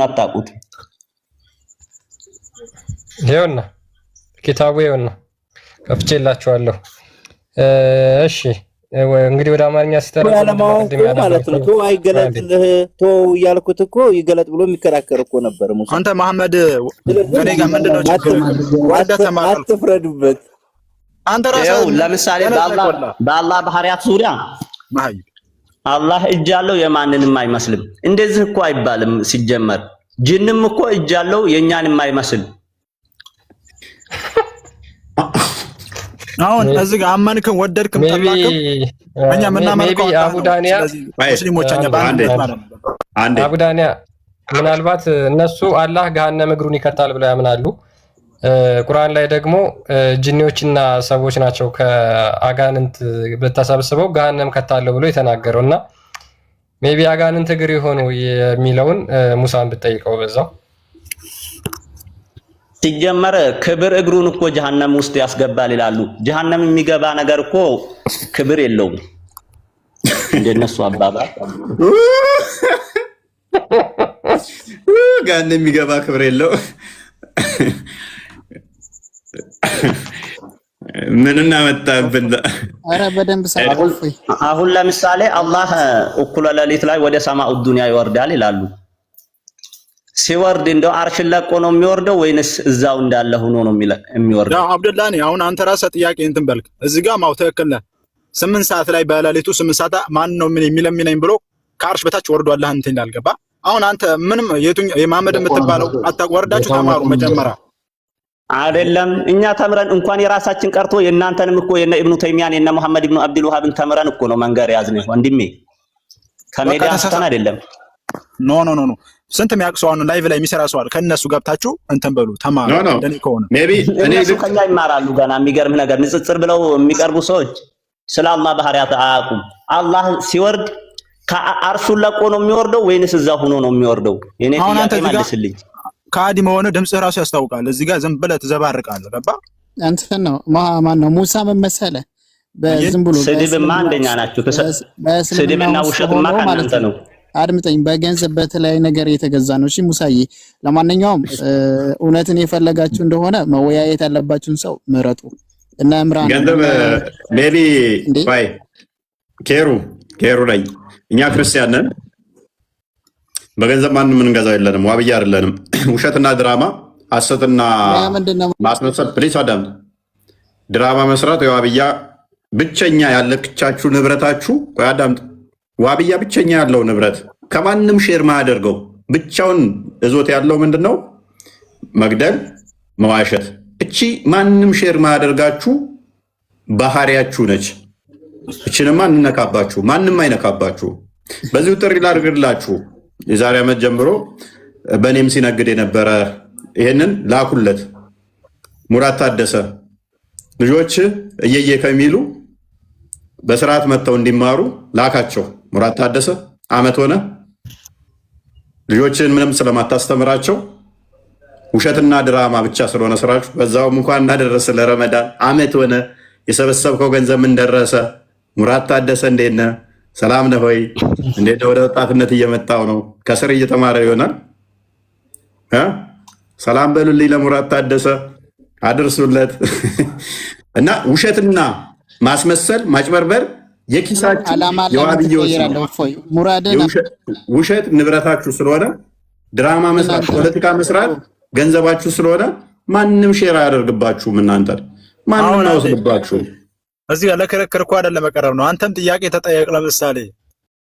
ኪታቡን አታውቁት። ይኸውና ኪታቡ ይኸውና ከፍቼላችኋለሁ። እሺ እንግዲህ ወደ አማርኛ ሲተረጎም ማለት ነው። ቶ አይገለጥልህ ቶ እያልኩት እኮ ይገለጥ ብሎ የሚከራከር እኮ ነበር ሙሳ። አንተ መሐመድ ከኔ ጋር ምንድነው ችግሩ? አትፍረዱበት። አንተ ራስህ ለምሳሌ በአላህ ባህሪያት ዙሪያ አላህ እጅ ያለው የማንንም አይመስልም። እንደዚህ እኮ አይባልም ሲጀመር። ጅንም እኮ እጅ ያለው የኛንም አይመስል። አሁን እዚህ ጋር አመንክም ወደድክም ጠላክም እኛ ምናመልከው አቡዳንያ ሙስሊሞችኛ አቡዳንያ ምናልባት እነሱ አላህ ገሃነም እግሩን ይከታል ብለው ያምናሉ። ቁርአን ላይ ደግሞ ጂኒዎችና ሰዎች ናቸው ከአጋንንት በተሰብስበው ገሃነም ከታለው ብሎ የተናገረውና ሜቢ አጋንንት እግር የሆኑ የሚለውን ሙሳን ብትጠይቀው በዛው ሲጀመር ክብር እግሩን እኮ ጀሃነም ውስጥ ያስገባል ይላሉ። ጀሃነም የሚገባ ነገር እኮ ክብር የለውም እንደነሱ አባባል። ገሃነም የሚገባ ክብር የለው። ምን እናመጣብን? አረ በደንብ ሳይቆይ አሁን ለምሳሌ አላህ እኩለ ሌሊት ላይ ወደ ሰማኡ ዱንያ ይወርዳል ይላሉ። ሲወርድ እንደው አርሽን ለቆ ነው የሚወርደው ወይንስ እዛው እንዳለ ሆኖ ነው የሚወርደው? ያው አብዱላህ አሁን አንተ ራስህ ጥያቄ እንትን በልክ እዚህ ጋር ማው ትክክል ነህ። 8 ሰዓት ላይ በሌሊቱ 8 ሰዓት ማን ነው ምን የሚለምነኝ ብሎ ከአርሽ በታች ወርዷል እንትን እንዳልገባ። አሁን አንተ ምንም የመሐመድ የምትባለው አታወርዳችሁ ተማሩ መጀመሪያ አይደለም። እኛ ተምረን እንኳን የራሳችን ቀርቶ የእናንተንም እኮ የነ ኢብኑ ተይሚያን የነ መሐመድ ኢብኑ አብዱል ወሃብን ተምረን እኮ ነው መንገር ያዝነው ወንድሜ። ከሜዳ አስተን አይደለም። ኖ ስንት የሚያቅሰው አሁን ላይቭ ላይ የሚሰራ ሰው አለ። ከነሱ ገብታችሁ እንትን በሉ ተማሩ። እንደኔ ከሆነ ሜቢ እነሱ ከኛ ይማራሉ። ገና የሚገርም ነገር ንጽጽር ብለው የሚቀርቡ ሰዎች ስለ አላህ ባህሪያት አያውቁም። አላህ ሲወርድ ከአርሹን ለቆ ነው የሚወርደው ወይንስ እዛው ሆኖ ነው የሚወርደው? የኔ ጥያቄ መልስልኝ። ካዲ መሆነ ድምጽህ ራሱ ያስታውቃል። እዚህ ጋር ዝም ብለህ ትዘባርቃለህ። ገባ እንትን ነው ማን ነው ሙሳ መመሰለ በዝም ብሎ ስድብማ አንደኛ ናቸው። ስድብና ውሸትማ ከእናንተ ነው። አድምጠኝ። በገንዘብ በተለያየ ነገር የተገዛ ነው። እሺ ሙሳዬ፣ ለማንኛውም እውነትን የፈለጋችሁ እንደሆነ መወያየት ያለባችሁን ሰው ምረጡ። እና እምራን ገንዘብ ሜቢ ባይ ኬሩ ላይ እኛ ክርስቲያን ነን። በገንዘብ ማንንም እንገዛው የለንም። ዋብያ አይደለንም። ውሸትና ድራማ ሐሰትና ማስመሰል ፕሊስ አዳም ድራማ መስራት የዋብያ ብቸኛ ያለቻችሁ ንብረታችሁ አዳም ዋብያ ብቸኛ ያለው ንብረት ከማንም ሼር ማያደርገው ብቻውን እዞት ያለው ምንድነው? መግደል፣ መዋሸት። እቺ ማንም ሼር ማያደርጋችሁ ባህሪያችሁ ነች። እቺንማ እንነካባችሁ፣ ማንም አይነካባችሁ። በዚሁ ጥሪ ላድርግላችሁ። የዛሬ ዓመት ጀምሮ በኔም ሲነግድ የነበረ ይሄንን ላኩለት። ሙራት ታደሰ ልጆች እየየ ከሚሉ በስርዓት መጥተው እንዲማሩ ላካቸው። ሙራት ታደሰ ዓመት ሆነ ልጆችን ምንም ስለማታስተምራቸው ውሸትና ድራማ ብቻ ስለሆነ ስራችሁ። በዛውም እንኳን እናደረሰ ለረመዳን ዓመት ሆነ። የሰበሰብከው ገንዘብ ምን ደረሰ? ሙራት ታደሰ እንዴት ነህ? ሰላም ነህ ሆይ? እንዴት ወደ ወጣትነት እየመጣው ነው? ከስር እየተማረ ይሆናል። ሰላም በሉልኝ ለሙራት ታደሰ አድርሱለት። እና ውሸትና ማስመሰል ማጭበርበር የኪሳችሁ የዋብዮች ውሸት ንብረታችሁ ስለሆነ ድራማ መስራት፣ ፖለቲካ መስራት ገንዘባችሁ ስለሆነ ማንም ሼር አያደርግባችሁም። እናንተ ማንም አይወስድባችሁም። እዚህ ጋር ለክርክር እኮ አይደለም መቀረብ ነው። አንተም ጥያቄ ተጠየቅ። ለምሳሌ